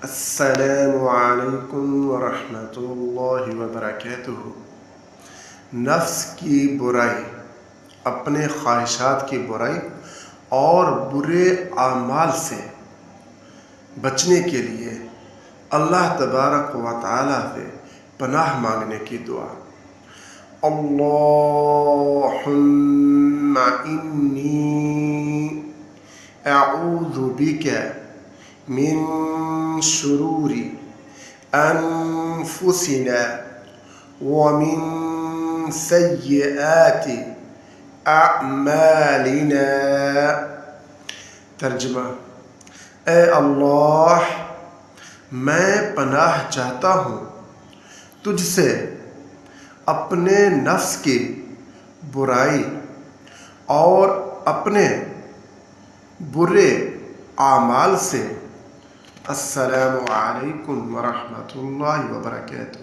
السلام علیکم ورحمۃ اللہ وبرکاتہ۔ نفس کی برائی، اپنے خواہشات کی برائی اور برے اعمال سے بچنے کے لیے اللہ تبارک و تعالی سے پناہ مانگنے کی دعا۔ اللہم انی اعوذ بک من شرور انفسنا ومن سیئات اعمالنا۔ ترجمہ: اے اللہ، میں پناہ چاہتا ہوں تجھ سے اپنے نفس کی برائی اور اپنے برے اعمال سے۔ السلام علیکم ورحمۃ اللہ وبرکاتہ۔